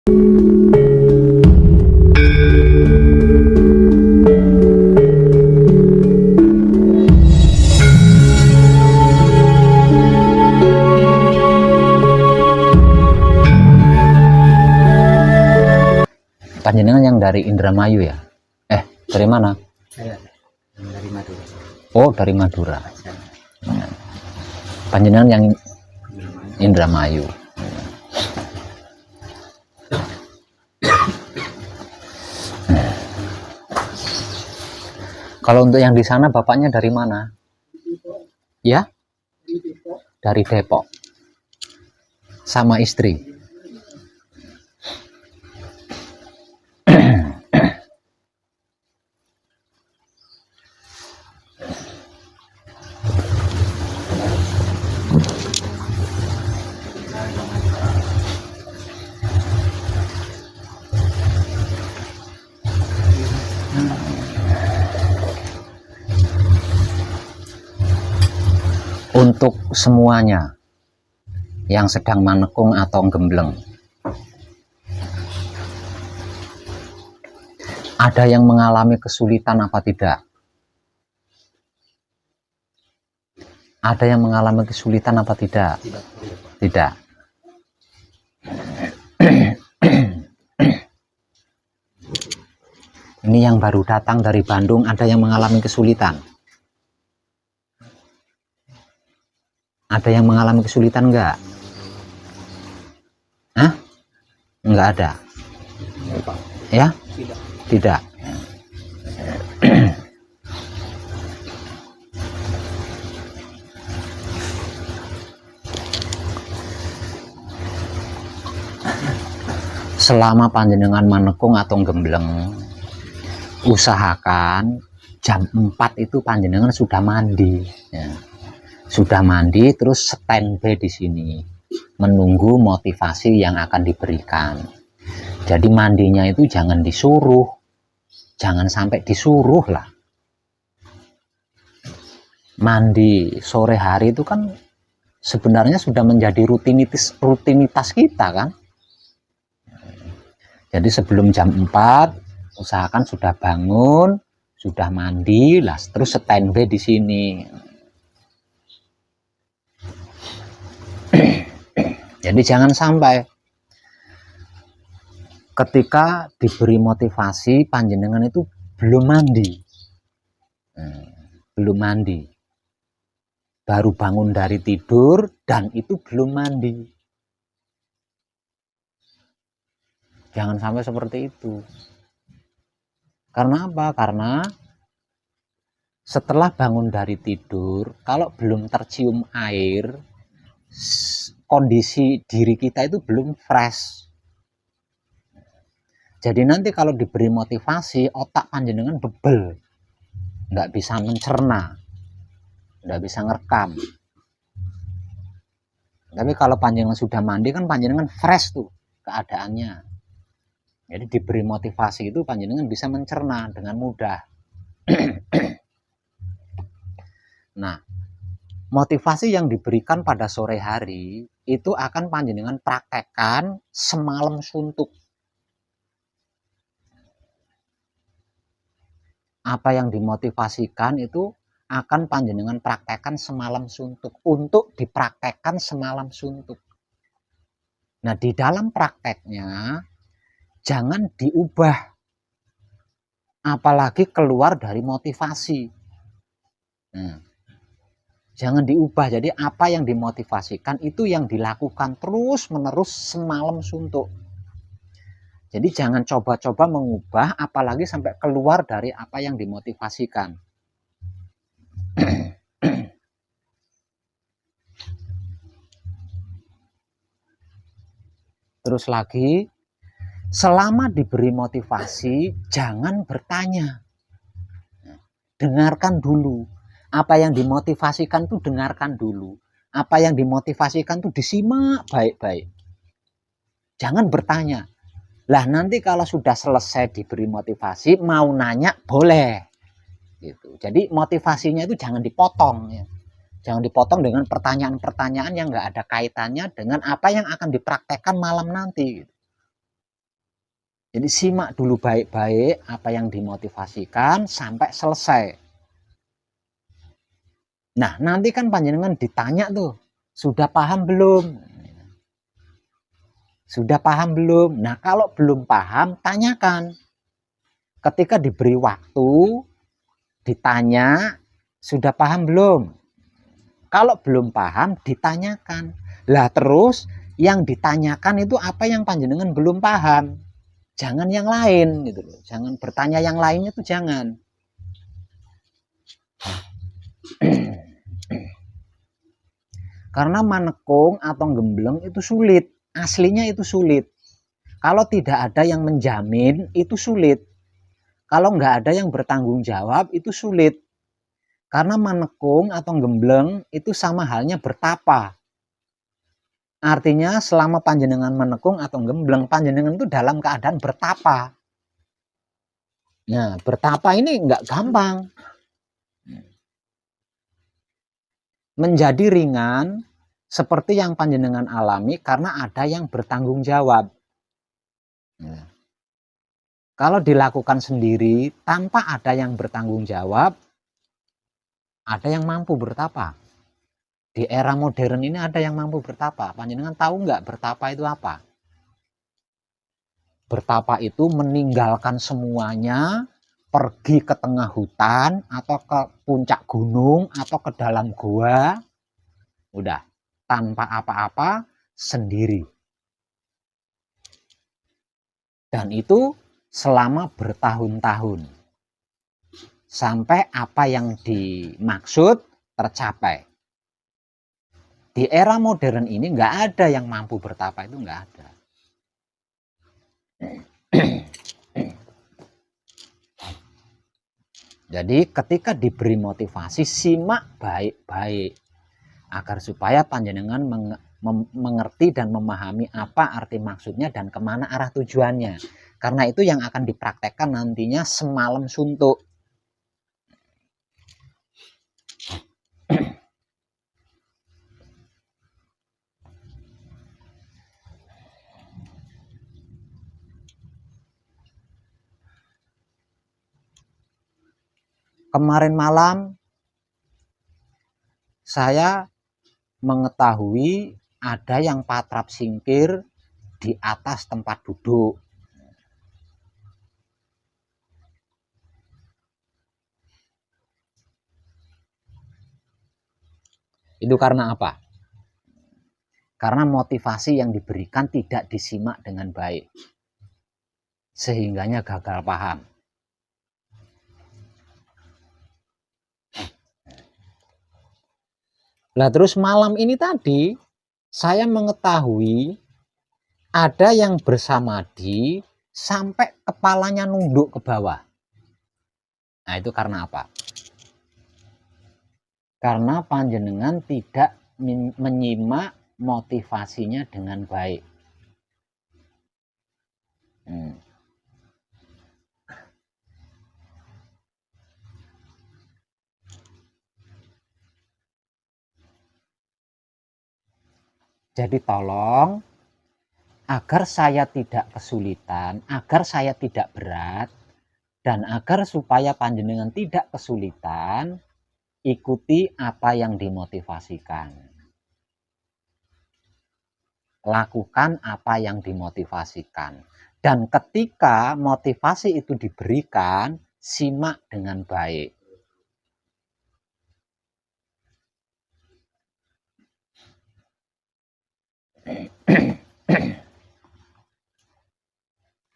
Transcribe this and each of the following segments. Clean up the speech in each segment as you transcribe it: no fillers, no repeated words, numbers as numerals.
Panjenengan yang dari Indramayu ya? Dari mana? Saya dari Madura. Oh, dari Madura. Panjenengan yang Indramayu. Kalau untuk yang di sana bapaknya dari mana? Ya? Dari Depok. Sama istri. Untuk semuanya yang sedang manekung atau gembleng, ada yang mengalami kesulitan apa tidak? Ada yang mengalami kesulitan apa tidak? Tidak. Ini yang baru datang dari Bandung, ada yang mengalami kesulitan? Ada yang mengalami kesulitan enggak? Hah? Enggak ada. Ya? Tidak. Selama panjenengan manekung atau gembleng, usahakan jam 4 itu panjenengan sudah mandi ya. Sudah mandi terus standby di sini menunggu motivasi yang akan diberikan. Jadi mandinya itu jangan disuruh, jangan sampai disuruh lah. Mandi sore hari itu kan sebenarnya sudah menjadi rutinitas kita kan. Jadi sebelum jam 4 usahakan sudah bangun, sudah mandi lah, terus standby di sini. Jadi jangan sampai ketika diberi motivasi panjenengan itu belum mandi, baru bangun dari tidur dan itu belum mandi. Jangan sampai seperti itu. Karena apa? Karena setelah bangun dari tidur, kalau belum tercium air, kondisi diri kita itu belum fresh. Jadi nanti kalau diberi motivasi, otak panjenengan bebel, nggak bisa mencerna, nggak bisa ngerekam. Tapi kalau panjenengan sudah mandi kan panjenengan fresh tuh keadaannya. Jadi diberi motivasi itu panjenengan bisa mencerna dengan mudah. Nah, motivasi yang diberikan pada sore hari itu akan panjenengan praktekkan semalam suntuk. Apa yang dimotivasikan itu akan panjenengan praktekkan semalam suntuk, untuk dipraktekkan semalam suntuk. Nah, di dalam prakteknya jangan diubah, apalagi keluar dari motivasi. Jangan diubah. Jadi apa yang dimotivasikan itu yang dilakukan terus menerus semalam suntuk. Jadi jangan coba-coba mengubah, apalagi sampai keluar dari apa yang dimotivasikan. Terus lagi, selama diberi motivasi jangan bertanya. Dengarkan dulu. Apa yang dimotivasikan tuh dengarkan dulu. Apa yang dimotivasikan tuh disimak baik-baik. Jangan bertanya. Lah nanti kalau sudah selesai diberi motivasi, mau nanya boleh. Gitu. Jadi motivasinya itu jangan dipotong. Ya. Jangan dipotong dengan pertanyaan-pertanyaan yang nggak ada kaitannya dengan apa yang akan dipraktekkan malam nanti. Gitu. Jadi simak dulu baik-baik apa yang dimotivasikan sampai selesai. Nah, nanti kan panjenengan ditanya tuh, sudah paham belum? Sudah paham belum? Nah, kalau belum paham, tanyakan. Ketika diberi waktu, ditanya, sudah paham belum? Kalau belum paham, ditanyakan. Lah terus, yang ditanyakan itu apa yang panjenengan belum paham. Jangan yang lain gitu loh. Jangan bertanya yang lainnya tuh jangan. Karena manekung atau gembleng itu sulit. Aslinya itu sulit. Kalau tidak ada yang menjamin itu sulit. Kalau nggak ada yang bertanggung jawab itu sulit. Karena manekung atau gembleng itu sama halnya bertapa. Artinya selama panjenengan menekung atau gembleng, panjenengan itu dalam keadaan bertapa. Nah, bertapa ini nggak gampang. Menjadi ringan seperti yang panjenengan alami karena ada yang bertanggung jawab. Nah, kalau dilakukan sendiri tanpa ada yang bertanggung jawab, ada yang mampu bertapa. Di era modern ini ada yang mampu bertapa. Panjenengan tahu nggak bertapa itu apa? Bertapa itu meninggalkan semuanya, pergi ke tengah hutan atau ke puncak gunung atau ke dalam gua, udah tanpa apa-apa sendiri. Dan itu selama bertahun-tahun sampai apa yang dimaksud tercapai. Di era modern ini nggak ada yang mampu bertapa, itu nggak ada. Jadi ketika diberi motivasi, simak baik-baik agar supaya panjenengan mengerti dan memahami apa arti maksudnya dan kemana arah tujuannya. Karena itu yang akan dipraktekkan nantinya semalam suntuk. Kemarin malam saya mengetahui ada yang patrap singkir di atas tempat duduk. Itu karena apa? Karena motivasi yang diberikan tidak disimak dengan baik. Sehingganya gagal paham. Nah terus malam ini tadi saya mengetahui ada yang bersamadi sampai kepalanya nunduk ke bawah. Nah itu karena apa? Karena panjenengan tidak menyimak motivasinya dengan baik. Jadi tolong agar saya tidak kesulitan, agar saya tidak berat, dan agar supaya panjenengan tidak kesulitan, ikuti apa yang dimotivasikan. Lakukan apa yang dimotivasikan. Dan ketika motivasi itu diberikan, simak dengan baik.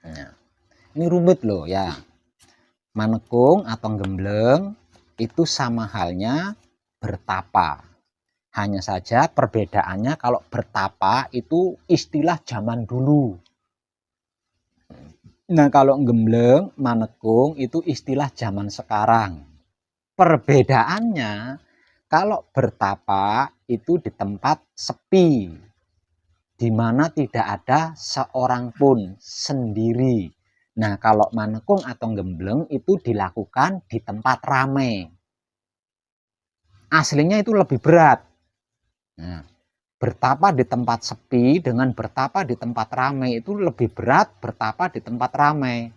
Nah, ini rumit loh ya. Manekung atau gembleng itu sama halnya bertapa. Hanya saja perbedaannya kalau bertapa itu istilah zaman dulu. Nah kalau gembleng, manekung itu istilah zaman sekarang. Perbedaannya kalau bertapa itu di tempat sepi, di mana tidak ada seorang pun sendiri. Nah kalau manekung atau gembleng itu dilakukan di tempat ramai. Aslinya itu lebih berat. Nah, bertapa di tempat sepi dengan bertapa di tempat ramai itu lebih berat bertapa di tempat ramai.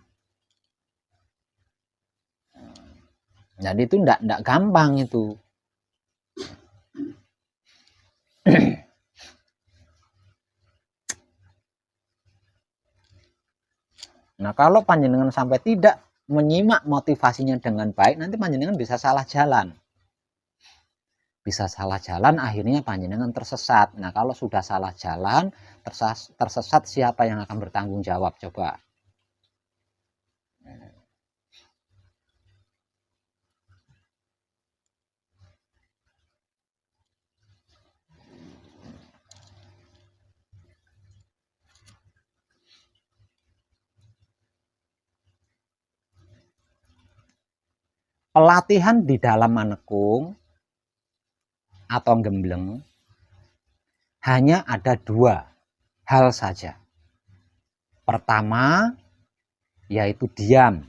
Jadi itu enggak gampang itu. Nah, kalau panjenengan sampai tidak menyimak motivasinya dengan baik, nanti panjenengan bisa salah jalan. Bisa salah jalan, akhirnya panjenengan tersesat. Nah, kalau sudah salah jalan, tersesat, siapa yang akan bertanggung jawab? Coba. Pelatihan di dalam manekung atau gembleng hanya ada dua hal saja. Pertama, yaitu diam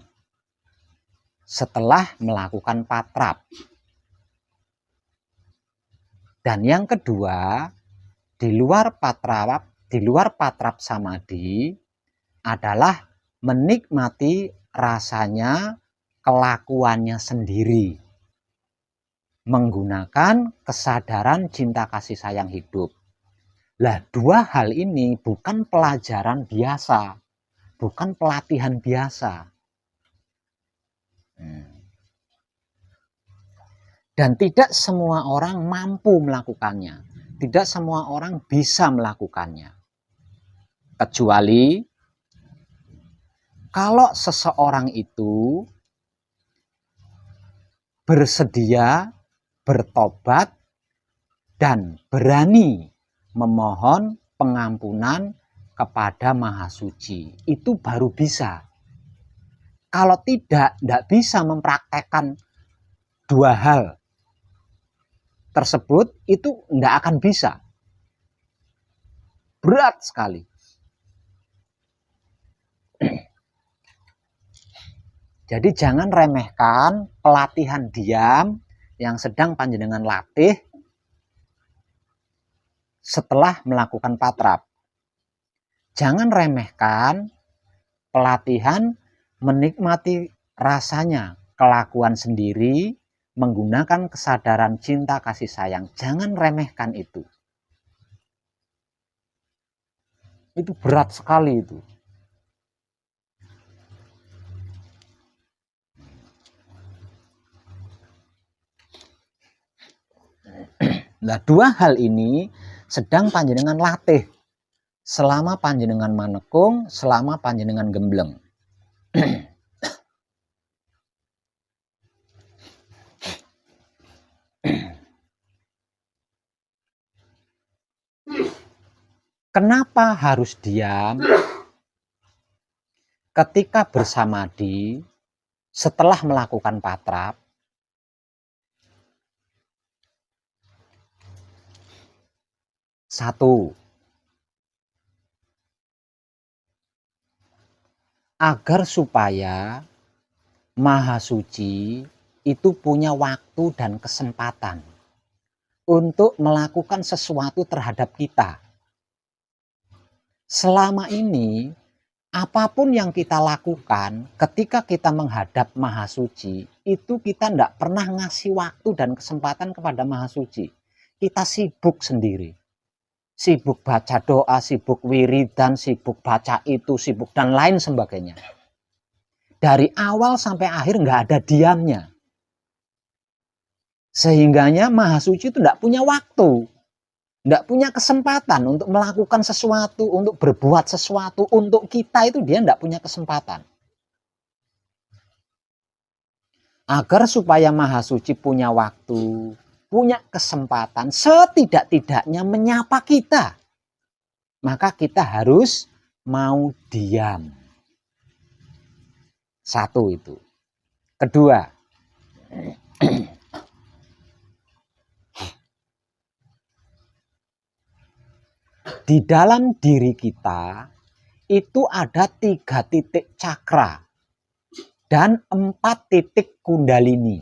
setelah melakukan patrap. Dan yang kedua, di luar patrap samadhi adalah menikmati rasanya kelakuannya sendiri, menggunakan kesadaran cinta kasih sayang hidup. Lah, dua hal ini bukan pelajaran biasa, bukan pelatihan biasa. Dan tidak semua orang mampu melakukannya, tidak semua orang bisa melakukannya. Kecuali kalau seseorang itu bersedia bertobat dan berani memohon pengampunan kepada Maha Suci, itu baru bisa. Kalau tidak bisa mempraktekkan dua hal tersebut, itu tidak akan bisa. Berat sekali. Jadi jangan remehkan pelatihan diam yang sedang panjenengan latih setelah melakukan patrap. Jangan remehkan pelatihan menikmati rasanya kelakuan sendiri menggunakan kesadaran cinta kasih sayang. Jangan remehkan itu. Itu berat sekali itu. Nah, dua hal ini sedang panjenengan latih selama panjenengan manekung, selama panjenengan gembleng. Kenapa harus diam ketika bersamadhi setelah melakukan patrap? Satu, agar supaya Maha Suci itu punya waktu dan kesempatan untuk melakukan sesuatu terhadap kita. Selama ini, apapun yang kita lakukan ketika kita menghadap Maha Suci, itu kita tidak pernah ngasih waktu dan kesempatan kepada Maha Suci. Kita sibuk sendiri. Sibuk baca doa, sibuk wiridan, sibuk baca itu, sibuk dan lain sebagainya. Dari awal sampai akhir nggak ada diamnya. Sehingganya Maha Suci itu tidak punya waktu, tidak punya kesempatan untuk melakukan sesuatu, untuk berbuat sesuatu untuk kita, itu dia tidak punya kesempatan. Agar supaya Maha Suci punya waktu, punya kesempatan, setidak-tidaknya menyapa kita, maka kita harus mau diam. Satu itu. Kedua, di dalam diri kita itu ada 3 titik cakra dan 4 titik kundalini.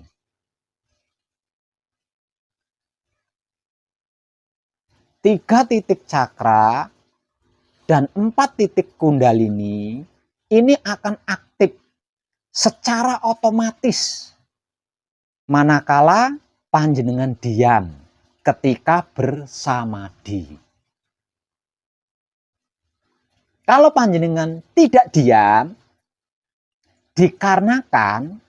3 titik cakra dan 4 titik kundalini ini akan aktif secara otomatis manakala panjenengan diam ketika bersamadhi. Kalau panjenengan tidak diam, dikarenakan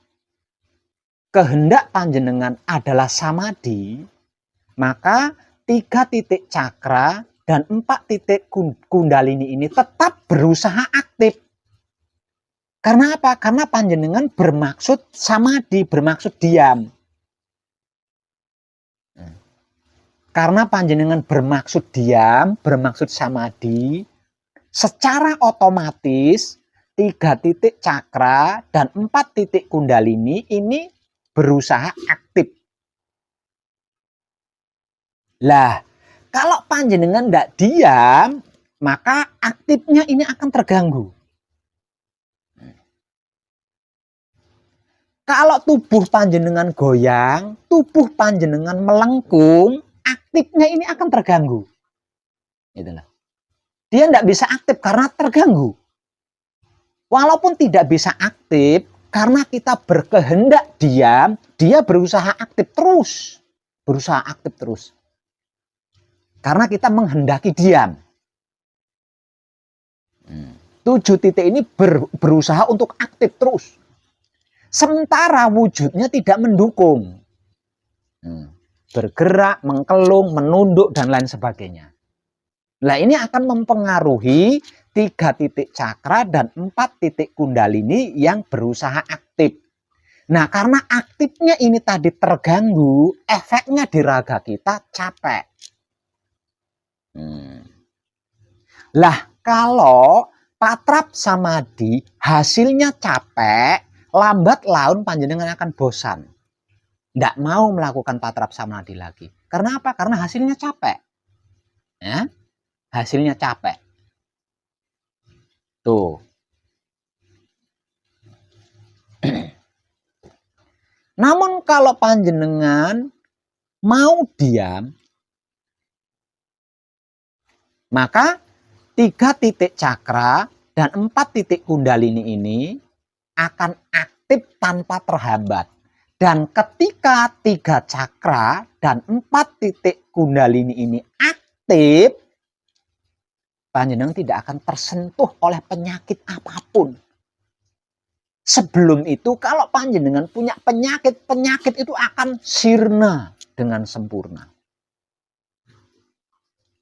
kehendak panjenengan adalah samadhi, maka 3 titik cakra dan 4 titik kundalini ini tetap berusaha aktif. Karena apa? Karena panjenengan bermaksud samadhi, bermaksud diam. Karena panjenengan bermaksud diam, bermaksud samadhi, secara otomatis 3 titik cakra dan 4 titik kundalini ini berusaha aktif. Lah, kalau panjenengan tidak diam, maka aktifnya ini akan terganggu. Kalau tubuh panjenengan goyang, tubuh panjenengan melengkung, aktifnya ini akan terganggu. Itulah. Dia tidak bisa aktif karena terganggu. Walaupun tidak bisa aktif, karena kita berkehendak diam, dia berusaha aktif terus. Berusaha aktif terus. Karena kita menghendaki diam. 7 titik ini berusaha untuk aktif terus. Sementara wujudnya tidak mendukung. Bergerak, mengkelung, menunduk, dan lain sebagainya. Nah, ini akan mempengaruhi 3 titik cakra dan 4 titik kundalini yang berusaha aktif. Nah, karena aktifnya ini tadi terganggu, efeknya di raga kita capek. Lah, kalau patrap samadhi hasilnya capek, lambat laun panjenengan akan bosan. Tidak mau melakukan patrap samadhi lagi. Karena apa? Karena hasilnya capek. Ya? Hasilnya capek. Tuh. Namun kalau panjenengan mau diam, maka 3 titik cakra dan 4 titik kundalini ini akan aktif tanpa terhambat. Dan ketika 3 cakra dan 4 titik kundalini ini aktif, panjenengan tidak akan tersentuh oleh penyakit apapun. Sebelum itu kalau panjenengan punya penyakit itu akan sirna dengan sempurna.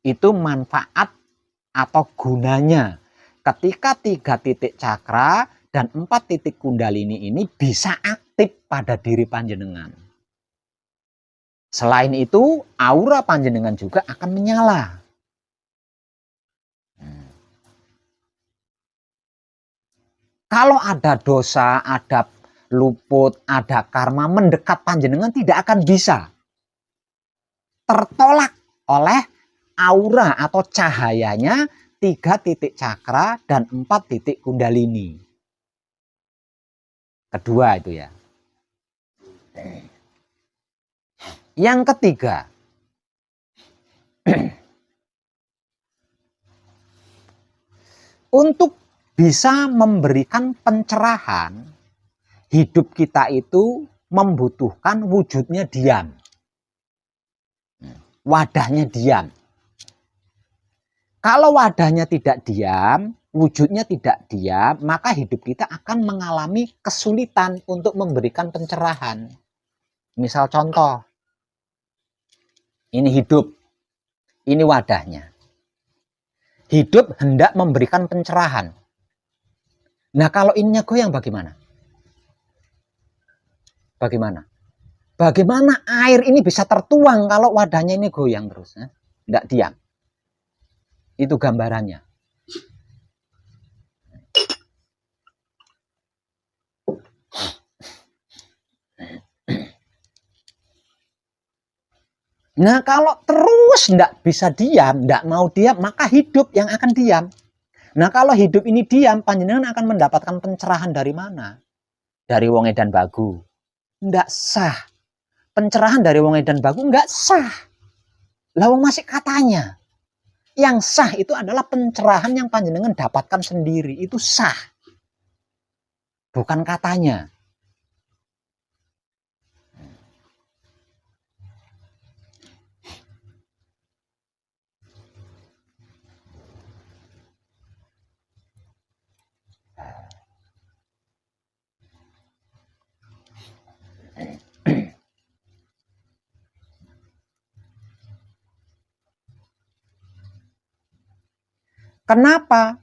Itu manfaat atau gunanya ketika 3 titik cakra dan 4 titik kundalini ini bisa aktif pada diri panjenengan. Selain itu, aura panjenengan juga akan menyala. Kalau ada dosa, ada luput, ada karma mendekat panjenengan tidak akan bisa tertolak oleh aura atau cahayanya 3 titik cakra dan 4 titik kundalini. Kedua itu ya. Yang ketiga, untuk bisa memberikan pencerahan, hidup kita itu membutuhkan wujudnya diam. Wadahnya diam. Kalau wadahnya tidak diam, wujudnya tidak diam, maka hidup kita akan mengalami kesulitan untuk memberikan pencerahan. Misal contoh, ini hidup, ini wadahnya. Hidup hendak memberikan pencerahan. Nah, kalau ininya goyang bagaimana? Bagaimana? Bagaimana air ini bisa tertuang kalau wadahnya ini goyang terus? Tidak diam. Itu gambarannya. Nah, kalau terus tidak bisa diam, tidak mau diam, maka hidup yang akan diam. Nah, kalau hidup ini diam, panjenengan akan mendapatkan pencerahan dari mana? Dari wong edan bagu. Tidak sah. Pencerahan dari wong edan bagu tidak sah. Lah wong masih katanya. Yang sah itu adalah pencerahan yang panjenengan dapatkan sendiri. Itu sah. Bukan katanya. Kenapa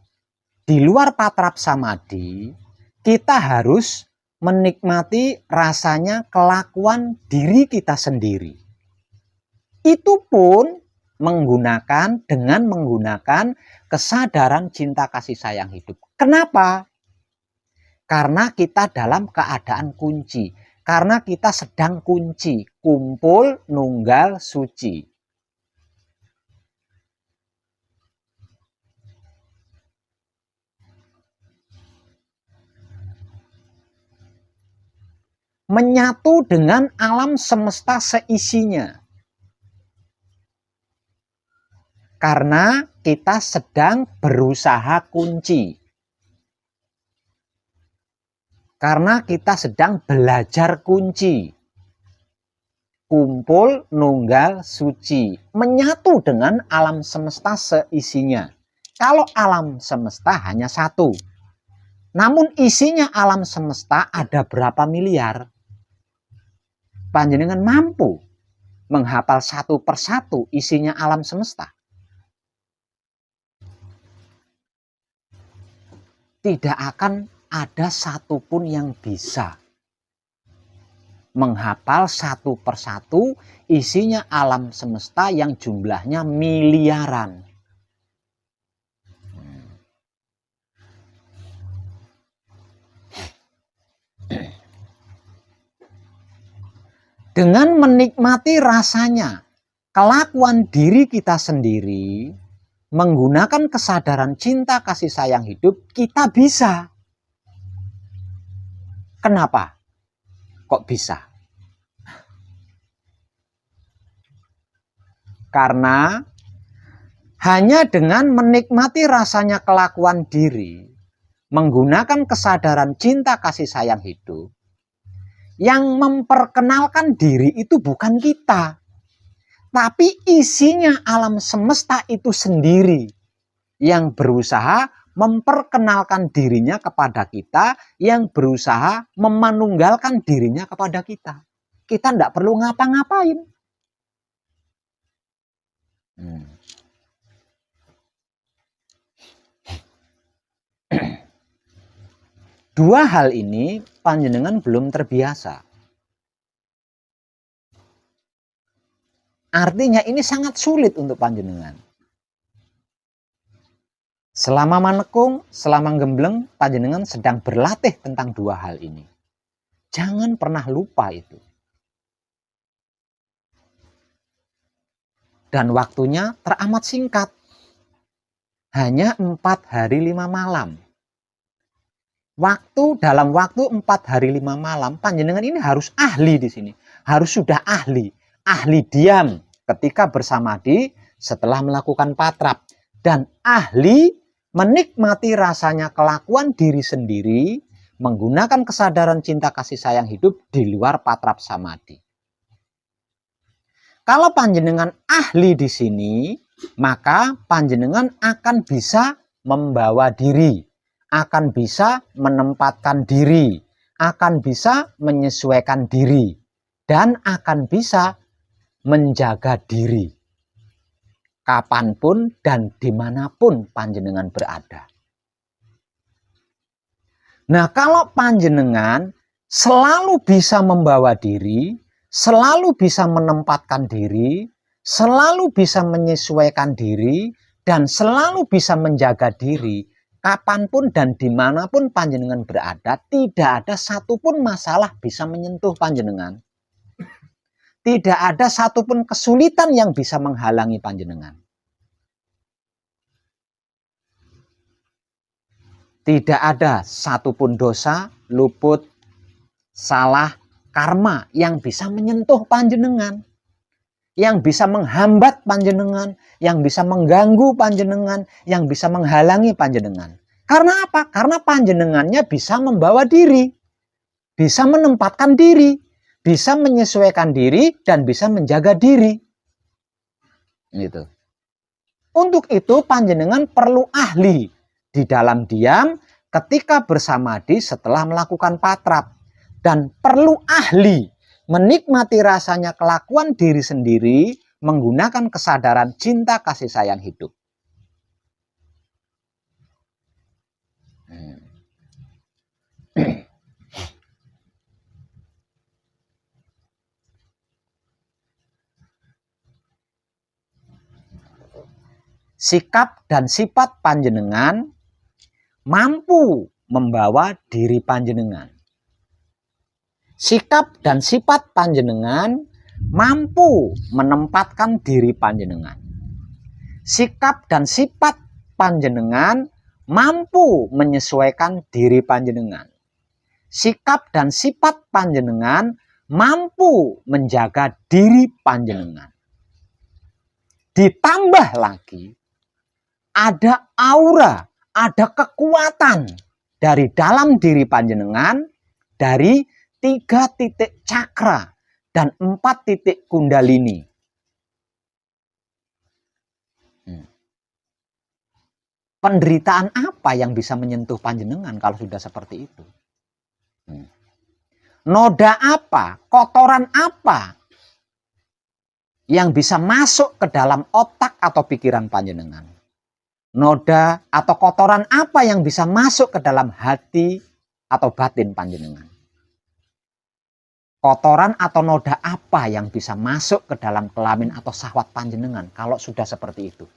di luar patrap samadhi kita harus menikmati rasanya kelakuan diri kita sendiri? Itu pun dengan menggunakan kesadaran cinta kasih sayang hidup. Kenapa? Karena kita dalam keadaan kunci. Karena kita sedang kunci, kumpul, nunggal, suci. Menyatu dengan alam semesta seisinya. Karena kita sedang berusaha kunci. Karena kita sedang belajar kunci. Kumpul, nunggal, suci. Menyatu dengan alam semesta seisinya. Kalau alam semesta hanya satu. Namun isinya alam semesta ada berapa miliar? Panjenengan mampu menghafal satu persatu isinya alam semesta? Tidak akan ada satupun yang bisa menghafal satu persatu isinya alam semesta yang jumlahnya miliaran. Dengan menikmati rasanya kelakuan diri kita sendiri, menggunakan kesadaran cinta kasih sayang hidup, kita bisa. Kenapa? Kok bisa? Karena hanya dengan menikmati rasanya kelakuan diri, menggunakan kesadaran cinta kasih sayang hidup, yang memperkenalkan diri itu bukan kita, tapi isinya alam semesta itu sendiri yang berusaha memperkenalkan dirinya kepada kita, yang berusaha memanunggalkan dirinya kepada kita. Kita tidak perlu ngapa-ngapain. Dua hal ini panjenengan belum terbiasa. Artinya ini sangat sulit untuk panjenengan. Selama manekung, selama gembleng, panjenengan sedang berlatih tentang dua hal ini. Jangan pernah lupa itu. Dan waktunya teramat singkat. Hanya 4 hari 5 malam. Dalam waktu 4 hari 5 malam, panjenengan ini harus ahli di sini. Harus sudah ahli. Ahli diam ketika bersamadhi setelah melakukan patrap. Dan ahli menikmati rasanya kelakuan diri sendiri, menggunakan kesadaran cinta kasih sayang hidup di luar patrap samadhi. Kalau panjenengan ahli di sini, maka panjenengan akan bisa membawa diri, akan bisa menempatkan diri, akan bisa menyesuaikan diri, dan akan bisa menjaga diri kapanpun dan dimanapun panjenengan berada. Nah, kalau panjenengan selalu bisa membawa diri, selalu bisa menempatkan diri, selalu bisa menyesuaikan diri, dan selalu bisa menjaga diri, kapanpun dan dimanapun panjenengan berada, tidak ada satupun masalah bisa menyentuh panjenengan. Tidak ada satupun kesulitan yang bisa menghalangi panjenengan. Tidak ada satupun dosa, luput, salah, karma yang bisa menyentuh panjenengan. yang bisa menghambat panjenengan, yang bisa mengganggu panjenengan, yang bisa menghalangi panjenengan. Karena apa? Karena panjenengannya bisa membawa diri, bisa menempatkan diri, bisa menyesuaikan diri, dan bisa menjaga diri. Gitu. Untuk itu panjenengan perlu ahli di dalam diam ketika bersamadi setelah melakukan patrap. Dan perlu ahli menikmati rasanya kelakuan diri sendiri menggunakan kesadaran cinta kasih sayang hidup. Sikap dan sifat panjenengan mampu membawa diri panjenengan. Sikap dan sifat panjenengan mampu menempatkan diri panjenengan. Sikap dan sifat panjenengan mampu menyesuaikan diri panjenengan. Sikap dan sifat panjenengan mampu menjaga diri panjenengan. Ditambah lagi, ada aura, ada kekuatan dari dalam diri panjenengan, dari 3 titik cakra dan 4 titik kundalini. Penderitaan apa yang bisa menyentuh panjenengan kalau sudah seperti itu? Noda apa, kotoran apa yang bisa masuk ke dalam otak atau pikiran panjenengan? Noda atau kotoran apa yang bisa masuk ke dalam hati atau batin panjenengan? Kotoran atau noda apa yang bisa masuk ke dalam kelamin atau syahwat panjenengan kalau sudah seperti itu?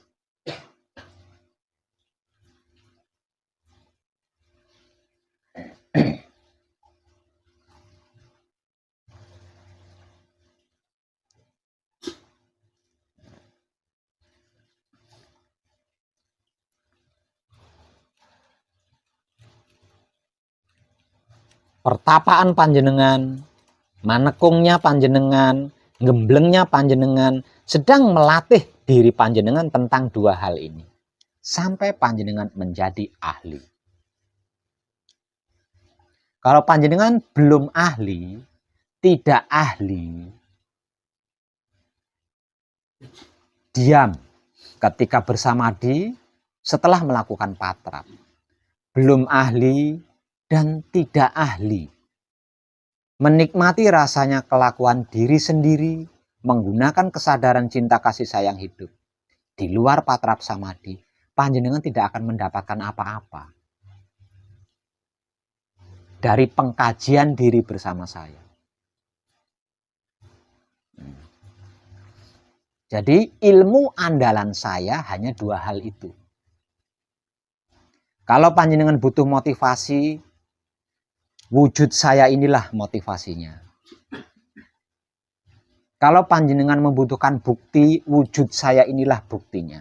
Pertapaan panjenengan, manekungnya panjenengan, gemblengnya panjenengan sedang melatih diri panjenengan tentang 2 hal ini. Sampai panjenengan menjadi ahli. Kalau panjenengan belum ahli, tidak ahli, diam ketika bersamadi setelah melakukan patrap. Belum ahli dan tidak ahli. Menikmati rasanya kelakuan diri sendiri menggunakan kesadaran cinta kasih sayang hidup. Di luar patrap samadi, panjenengan tidak akan mendapatkan apa-apa dari pengkajian diri bersama saya. Jadi ilmu andalan saya hanya 2 hal itu. Kalau panjenengan butuh motivasi, wujud saya inilah motivasinya. Kalau panjenengan membutuhkan bukti, wujud saya inilah buktinya.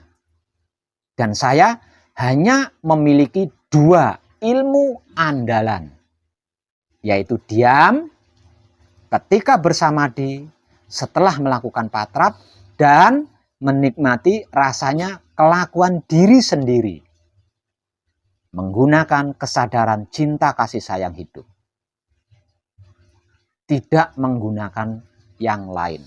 Dan saya hanya memiliki 2 ilmu andalan, yaitu diam ketika bersamadi setelah melakukan patrap dan menikmati rasanya kelakuan diri sendiri menggunakan kesadaran cinta kasih sayang hidup. Tidak menggunakan yang lain.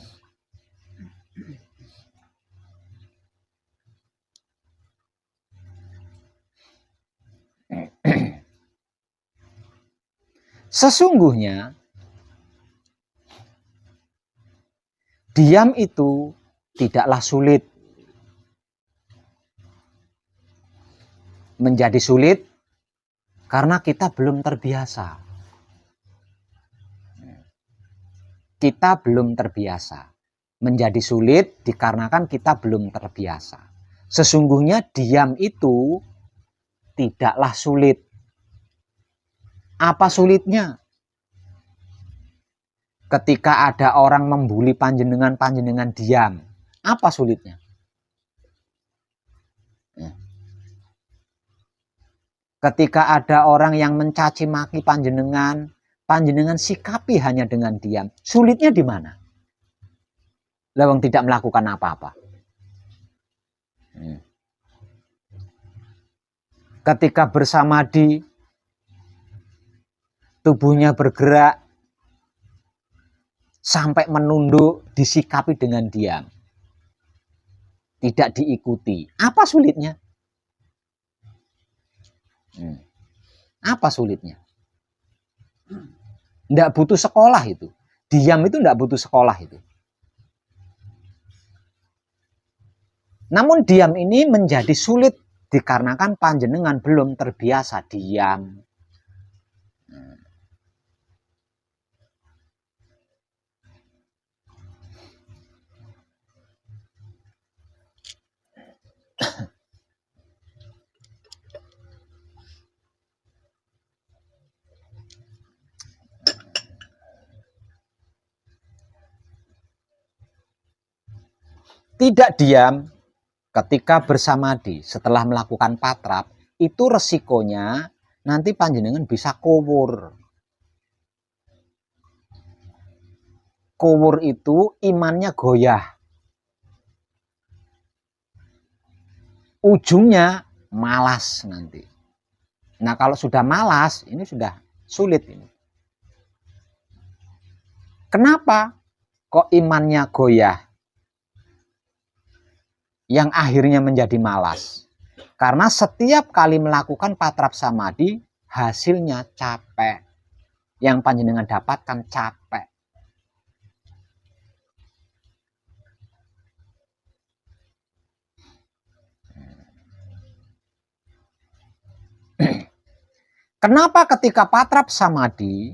Sesungguhnya diam itu tidaklah sulit. Menjadi sulit karena kita belum terbiasa. Kita belum terbiasa. Menjadi sulit dikarenakan kita belum terbiasa. Sesungguhnya diam itu tidaklah sulit. Apa sulitnya? Ketika ada orang membuli panjenengan, panjenengan diam. Apa sulitnya? Ketika ada orang yang mencaci maki panjenengan, panjenengan sikapi hanya dengan diam. Sulitnya di mana? Lawang tidak melakukan apa-apa. Ketika bersamadi, tubuhnya bergerak sampai menunduk, disikapi dengan diam. Tidak diikuti. Apa sulitnya? Apa sulitnya? Tidak butuh sekolah itu. Diam itu tidak butuh sekolah itu. Namun diam ini menjadi sulit dikarenakan panjenengan belum terbiasa diam. Tidak diam ketika bersamadi setelah melakukan patrap, itu resikonya nanti panjenengan bisa kowur. Kowur itu imannya goyah. Ujungnya malas nanti. Nah, kalau sudah malas, ini sudah sulit ini. Kenapa kok imannya goyah? Yang akhirnya menjadi malas. Karena setiap kali melakukan patrap samadi, hasilnya capek. Yang panjenengan dapatkan capek. Kenapa ketika patrap samadi,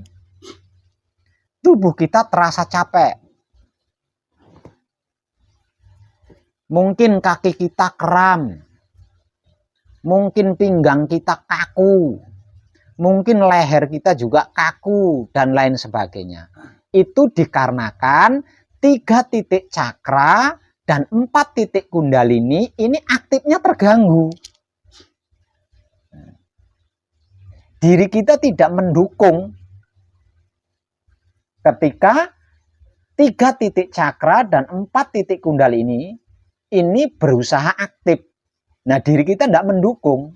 tubuh kita terasa capek? Mungkin kaki kita kram, mungkin pinggang kita kaku, mungkin leher kita juga kaku, dan lain sebagainya. Itu dikarenakan 3 titik cakra dan 4 titik kundalini ini aktifnya terganggu. Diri kita tidak mendukung ketika 3 titik cakra dan 4 titik kundalini ini berusaha aktif. Nah, diri kita tidak mendukung.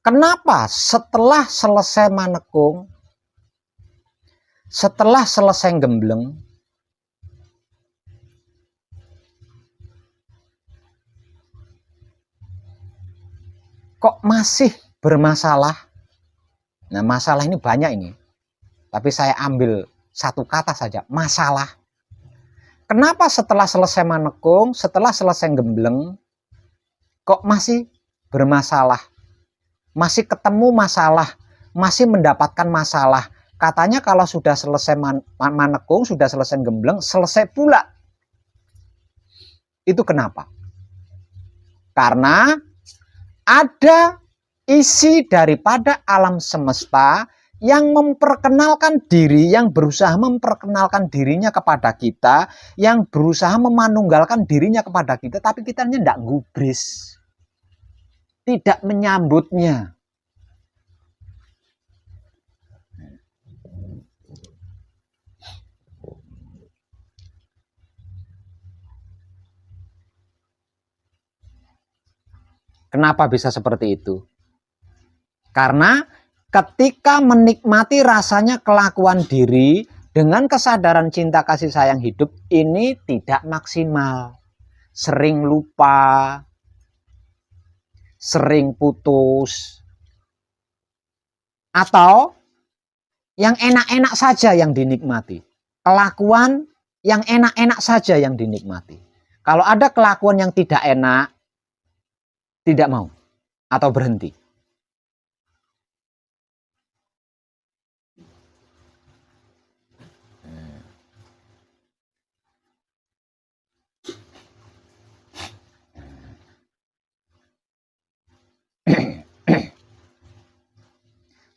Kenapa setelah selesai manekung, setelah selesai gembleng, kok masih bermasalah? Nah, masalah ini banyak ini. Tapi saya ambil satu kata saja, masalah. Kenapa setelah selesai manekung, setelah selesai gembleng, kok masih bermasalah? Masih ketemu masalah, masih mendapatkan masalah. Katanya kalau sudah selesai manekung, sudah selesai gembleng, selesai pula. Itu kenapa? Karena ada isi daripada alam semesta yang memperkenalkan diri, yang berusaha memperkenalkan dirinya kepada kita, yang berusaha memanunggalkan dirinya kepada kita, tapi kitanya tidak gubris. Tidak menyambutnya. Kenapa bisa seperti itu? Karena ketika menikmati rasanya kelakuan diri dengan kesadaran cinta kasih sayang hidup ini tidak maksimal. Sering lupa, sering putus, atau yang enak-enak saja yang dinikmati. Kelakuan yang enak-enak saja yang dinikmati. Kalau ada kelakuan yang tidak enak, tidak mau atau berhenti.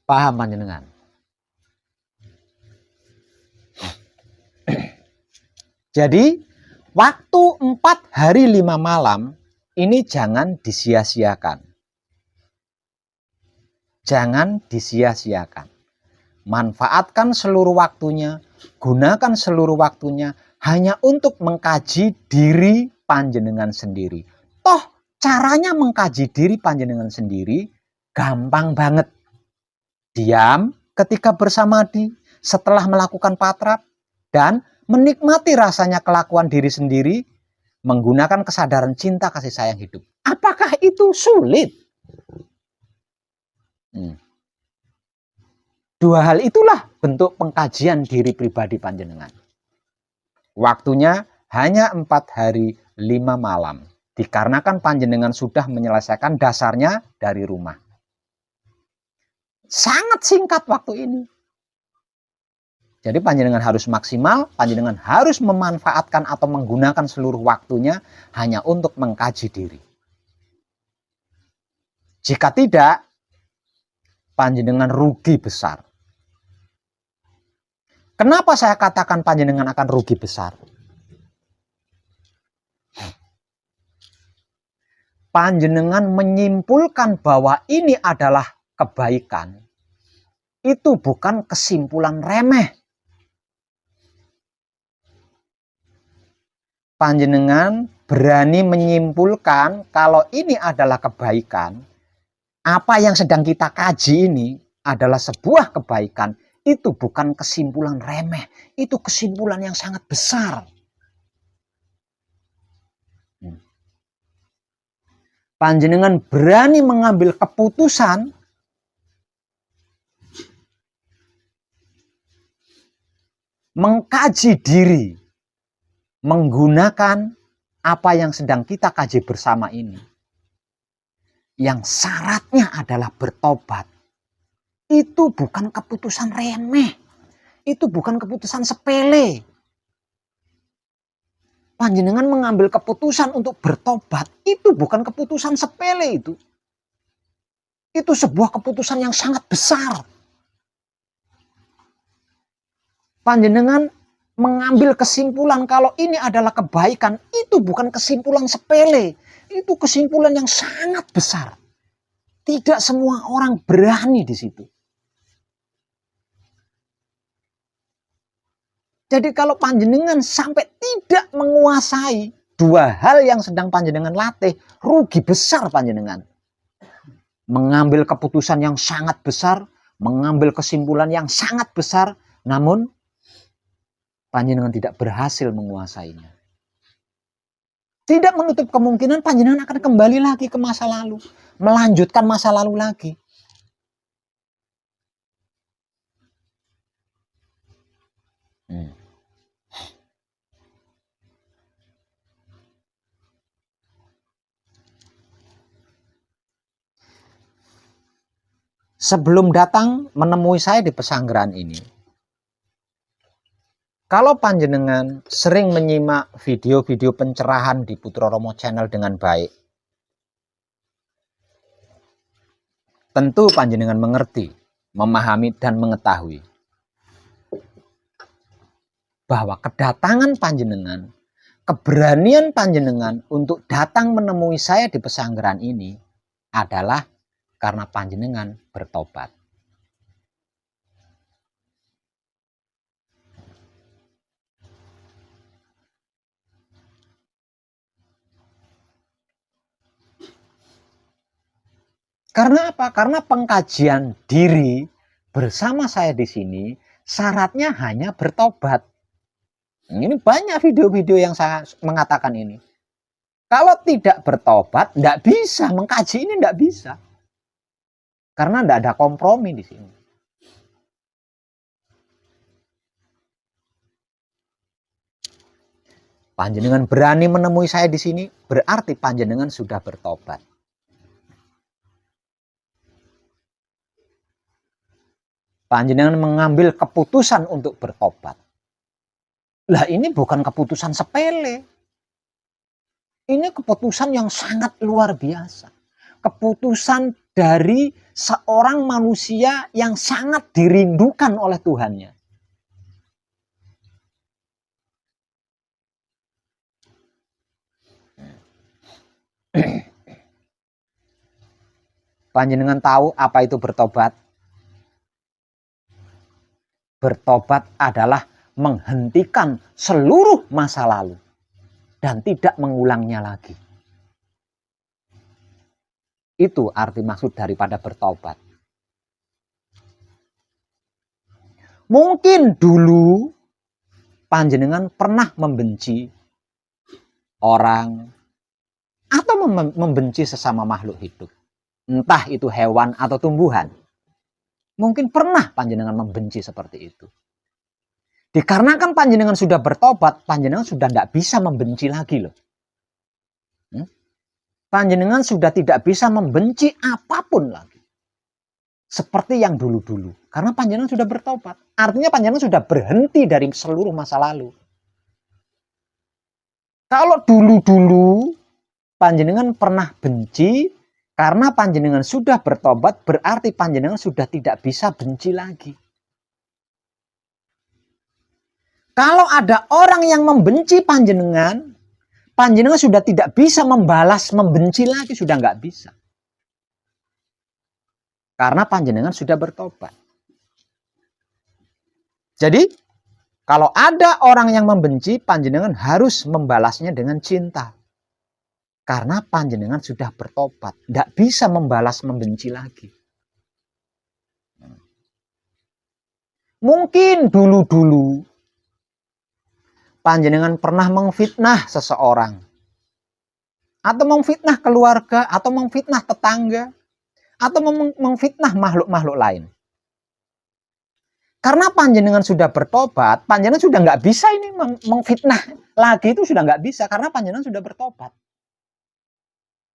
Paham panjenengan? Jadi waktu 4 hari 5 malam ini jangan disia-siakan. Jangan disia-siakan. Manfaatkan seluruh waktunya, gunakan seluruh waktunya hanya untuk mengkaji diri panjenengan sendiri. Toh caranya mengkaji diri panjenengan sendiri gampang banget. Diam ketika bersamadi setelah melakukan patrap dan menikmati rasanya kelakuan diri sendiri menggunakan kesadaran cinta kasih sayang hidup. Apakah itu sulit? Dua hal itulah bentuk pengkajian diri pribadi panjenengan. Waktunya hanya 4 hari 5 malam. Dikarenakan panjenengan sudah menyelesaikan dasarnya dari rumah. Sangat singkat waktu ini. Jadi panjenengan harus maksimal, panjenengan harus memanfaatkan atau menggunakan seluruh waktunya hanya untuk mengkaji diri. Jika tidak, panjenengan rugi besar. Kenapa saya katakan panjenengan akan rugi besar? Panjenengan menyimpulkan bahwa ini adalah kebaikan. Itu bukan kesimpulan remeh. Panjenengan berani menyimpulkan kalau ini adalah kebaikan. Apa yang sedang kita kaji ini adalah sebuah kebaikan. Itu bukan kesimpulan remeh. Itu kesimpulan yang sangat besar. Panjenengan berani mengambil keputusan mengkaji diri menggunakan apa yang sedang kita kaji bersama ini. Yang syaratnya adalah bertobat. Itu bukan keputusan remeh. Itu bukan keputusan sepele. Panjenengan mengambil keputusan untuk bertobat. Itu bukan keputusan sepele itu. Itu sebuah keputusan yang sangat besar. Panjenengan mengambil kesimpulan kalau ini adalah kebaikan. Itu bukan kesimpulan sepele. Itu kesimpulan yang sangat besar. Tidak semua orang berani di situ. Jadi kalau panjenengan sampai tidak menguasai dua hal yang sedang panjenengan latih, rugi besar panjenengan. Mengambil keputusan yang sangat besar, mengambil kesimpulan yang sangat besar, namun panjenengan tidak berhasil menguasainya. Tidak menutup kemungkinan panjenengan akan kembali lagi ke masa lalu, melanjutkan masa lalu lagi. Sebelum datang menemui saya di pesanggeran ini, kalau panjenengan sering menyimak video-video pencerahan di Putra Romo Channel dengan baik, tentu panjenengan mengerti, memahami dan mengetahui bahwa kedatangan panjenengan, keberanian panjenengan untuk datang menemui saya di pesanggeran ini adalah karena panjenengan bertobat. Karena apa? Karena pengkajian diri bersama saya di sini syaratnya hanya bertobat. Ini banyak video-video yang saya mengatakan ini. Kalau tidak bertobat, tidak bisa mengkaji ini, tidak bisa. Karena tidak ada kompromi di sini. Panjenengan berani menemui saya di sini, berarti panjenengan sudah bertobat. Panjenengan mengambil keputusan untuk bertobat. Lah ini bukan keputusan sepele. Ini keputusan yang sangat luar biasa. Keputusan dari seorang manusia yang sangat dirindukan oleh Tuhannya. Panjenengan tahu apa itu bertobat? Bertobat adalah menghentikan seluruh masa lalu dan tidak mengulangnya lagi. Itu arti maksud daripada bertobat. Mungkin dulu panjenengan pernah membenci orang atau membenci sesama makhluk hidup. Entah itu hewan atau tumbuhan. Mungkin pernah panjenengan membenci seperti itu. Dikarenakan panjenengan sudah bertobat, panjenengan sudah tidak bisa membenci lagi loh. Panjenengan sudah tidak bisa membenci apapun lagi. Seperti yang dulu-dulu. Karena panjenengan sudah bertobat. Artinya panjenengan sudah berhenti dari seluruh masa lalu. Kalau dulu-dulu panjenengan pernah benci, karena panjenengan sudah bertobat, berarti panjenengan sudah tidak bisa benci lagi. Kalau ada orang yang membenci panjenengan, panjenengan sudah tidak bisa membalas membenci lagi, sudah nggak bisa. Karena panjenengan sudah bertobat. Jadi, kalau ada orang yang membenci, panjenengan harus membalasnya dengan cinta. Karena panjenengan sudah bertobat, tidak bisa membalas membenci lagi. Mungkin dulu-dulu panjenengan pernah mengfitnah seseorang, atau mengfitnah keluarga, atau mengfitnah tetangga, atau mengfitnah makhluk-makhluk lain. Karena panjenengan sudah bertobat, panjenengan sudah nggak bisa ini mengfitnah lagi, itu sudah nggak bisa karena panjenengan sudah bertobat.